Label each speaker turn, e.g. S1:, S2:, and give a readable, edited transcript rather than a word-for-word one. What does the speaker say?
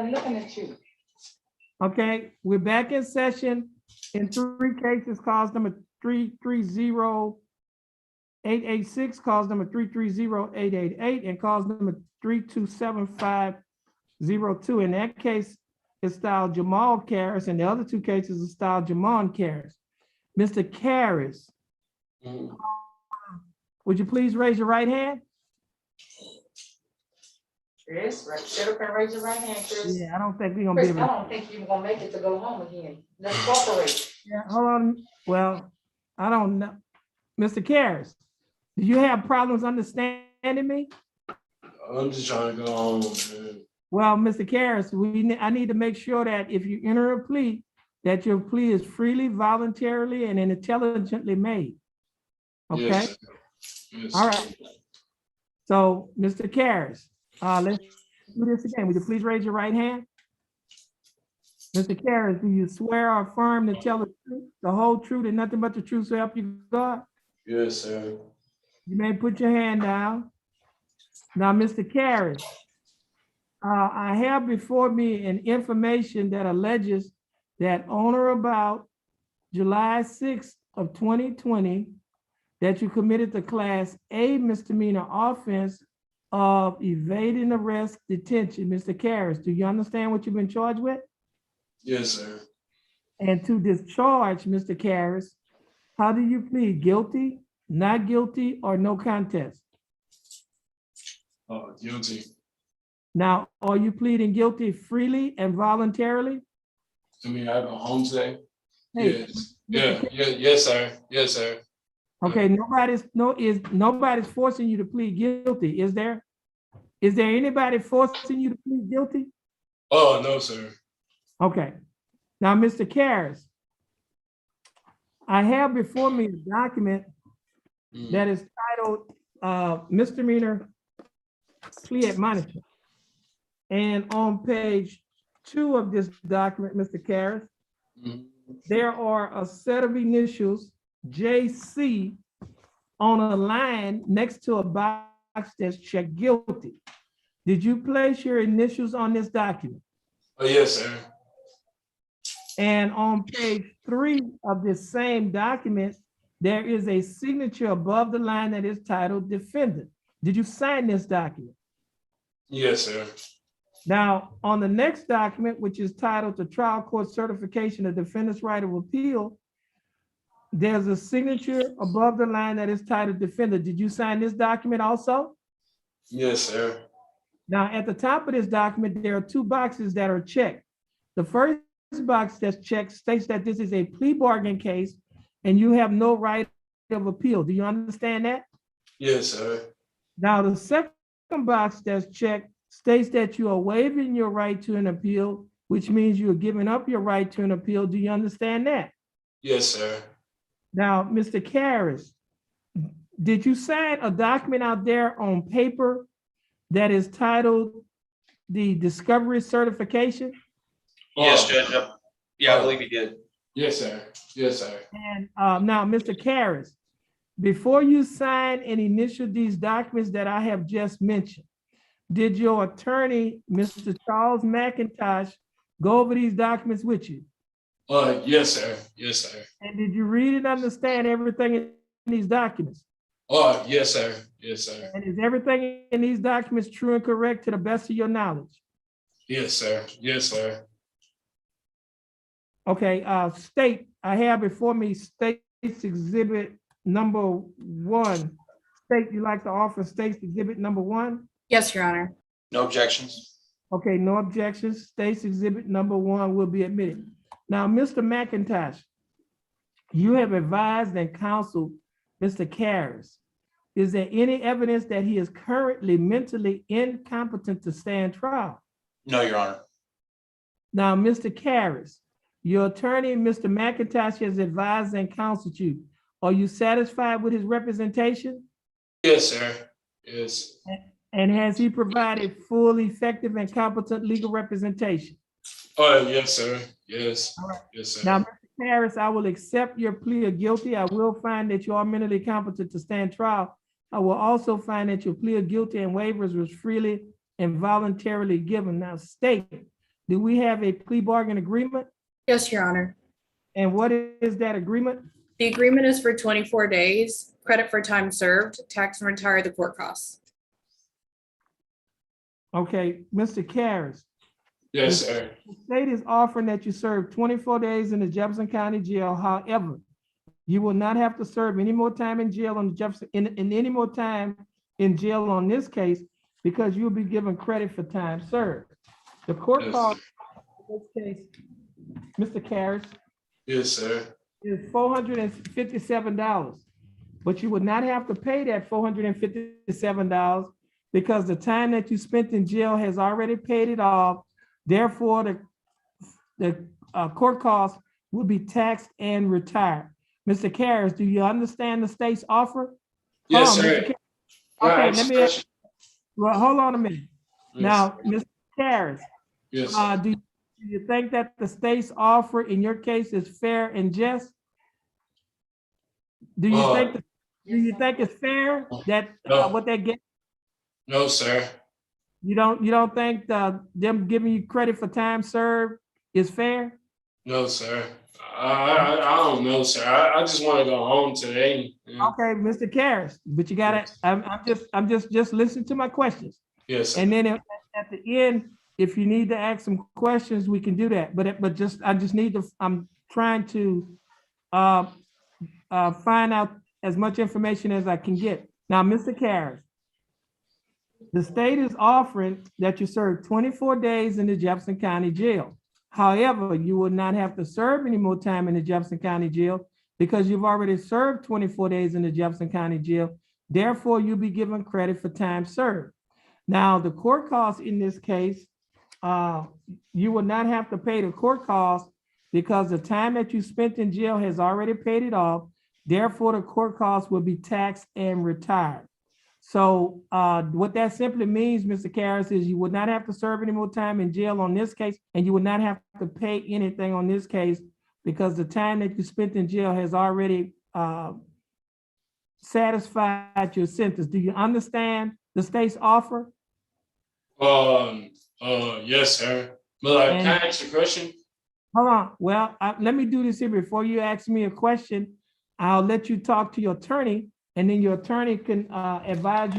S1: even looking at you.
S2: Okay, we're back in session in 3 cases, cause number 330886, cause number 330888, and cause number 327502. In that case, it's styled Jamal Karras, and the other 2 cases are styled Jamon Karras. Mr. Karras, would you please raise your right hand?
S1: Chris, sit up and raise your right hand, Chris.
S2: Yeah, I don't think we're gonna
S1: Chris,
S2: be
S1: I
S2: able to.
S1: don't think you're gonna make it to go home again. Let's cooperate.
S2: Yeah, hold on. Well, I don't know. Mr. Karras, do you have problems understanding me?
S3: I'm just trying to go home, man.
S2: Well, Mr. Karras, I need to make sure that if you enter a plea, that your plea is freely, voluntarily, and intelligently made. Okay?
S3: Yes, sir. Yes,
S2: All
S3: sir.
S2: right. So, Mr. Karras, let's do this again. Would you please raise your right hand? Mr. Karras, do you swear or affirm to tell the truth, the whole truth, and nothing but the truth so help you God?
S3: Yes, sir.
S2: You may put your hand down. Now, Mr. Karras, I have before me an information that alleges that on or about July 6th of 2020, that you committed the Class A misdemeanor offense of evading arrest detention. Mr. Karras, do you understand what you've been charged with?
S3: Yes, sir.
S2: And to discharge, Mr. Karras, how do you plead? Guilty, not guilty, or no contest?
S3: Guilty.
S2: Now, are you pleading guilty freely and voluntarily?
S3: I mean, I have a home today.
S2: Hey,
S3: Yes. Yes, sir. Yes, sir.
S2: okay, nobody's forcing you to plead guilty, is there? Is there anybody forcing you to plead guilty?
S3: Oh, no, sir.
S2: Okay. Now, Mr. Karras, I have before me a document that is titled misdemeanor plea admonishment. And on page 2 of this document, Mr. Karras, there are a set of initials, JC, on a line next to a box that's checked guilty. Did you place your initials on this document?
S3: Oh, yes, sir.
S2: And on page 3 of this same document, there is a signature above the line that is titled defendant. Did you sign this document?
S3: Yes, sir.
S2: Now, on the next document, which is titled the trial court certification of defendant's right of appeal, there's a signature above the line that is titled defendant. Did you sign this document also?
S3: Yes, sir.
S2: Now, at the top of this document, there are 2 boxes that are checked. The first box that's checked states that this is a plea bargain case and you have no right of appeal. Do you understand that?
S3: Yes, sir.
S2: Now, the second box that's checked states that you are waiving your right to an appeal, which means you're giving up your right to an appeal. Do you understand that?
S3: Yes, sir.
S2: Now, Mr. Karras, did you sign a document out there on paper that is titled the discovery certification?
S4: Yes, Judge. Yeah, I believe he did.
S3: Yes, sir. Yes, sir.
S2: And now, Mr. Karras, before you sign and initial these documents that I have just mentioned, did your attorney, Mr. Charles McIntosh, go over these documents with you?
S3: Yes, sir. Yes, sir.
S2: And did you read and understand everything in these documents?
S3: Yes, sir. Yes, sir.
S2: And is everything in these documents true and correct to the best of your knowledge?
S3: Yes, sir. Yes, sir.
S2: Okay, state, I have before me state's exhibit number 1. State, you like to offer state's exhibit number 1?
S5: Yes, Your Honor.
S4: No objections.
S2: Okay, no objections. State's exhibit number 1 will be admitted. Now, Mr. McIntosh, you have advised and counseled Mr. Karras. Is there any evidence that he is currently mentally incompetent to stand trial?
S4: No, Your Honor.
S2: Now, Mr. Karras, your attorney, Mr. McIntosh, has advised and counseled you. Are you satisfied with his representation?
S3: Yes, sir. Yes.
S2: And has he provided full, effective, and competent legal representation?
S3: Yes, sir. Yes.
S2: All right.
S3: Yes, sir.
S2: Now, Mr. Terrence, I will accept your plea of guilty. I will find that you are mentally competent to stand trial. I will also find that your plea of guilty and waivers was freely and voluntarily given. Now, state, do we have a plea bargain agreement?
S5: Yes, Your Honor.
S2: And what is that agreement?
S5: The agreement is for 24 days, credit for time served, tax and retire the court costs.
S2: Okay, Mr. Karras,
S3: Yes, sir.
S2: the state is offering that you serve 24 days in the Jefferson County Jail. However, you will not have to serve any more time in jail on the Jefferson, in any more time in jail on this case, because you'll be given credit for time served. The court
S3: Yes,
S2: cost
S3: sir.
S2: in this case, Mr. Karras,
S3: Yes, sir.
S2: is $457, but you would not have to pay that $457 because the time that you spent in jail has already paid it off. Therefore, the court costs will be taxed and retired. Mr. Karras, do you understand the state's offer?
S3: Yes,
S2: Hold on,
S3: sir.
S2: Mr. Karras.
S3: Can I
S2: Okay,
S3: ask
S2: let
S3: a
S2: me,
S3: question?
S2: well, hold on a minute.
S3: Yes,
S2: Now,
S3: sir.
S2: Mr. Karras,
S3: Yes, sir.
S2: do you think that the state's offer in your case is fair and just? Do you think, do you think it's fair that
S3: No.
S2: what they get?
S3: No, sir.
S2: You don't think them giving you credit for time served is fair?
S3: No, sir. I don't know, sir. I just want to go home today. Yeah.
S2: Okay, Mr. Karras, but you gotta, I'm just listen to my questions.
S3: Yes, sir.
S2: And then at the end, if you need to ask some questions, we can do that. But I just need to, I'm trying to find out as much information as I can get. Now, Mr. Karras, the state is offering that you serve 24 days in the Jefferson County Jail. However, you will not have to serve any more time in the Jefferson County Jail because you've already served 24 days in the Jefferson County Jail. Therefore, you'll be given credit for time served. Now, the court costs in this case, you will not have to pay the court costs because the time that you spent in jail has already paid it off. Therefore, the court costs will be taxed and retired. So what that simply means, Mr. Karras, is you would not have to serve any more time in jail on this case, and you would not have to pay anything on this case because the time that you spent in jail has already satisfied your sentence. Do you understand the state's offer?
S3: Yes, sir. But like, can I ask a question?
S2: Hold on. Well, let me do this here before you ask me a question. I'll let you talk to your attorney, and then your attorney can advise you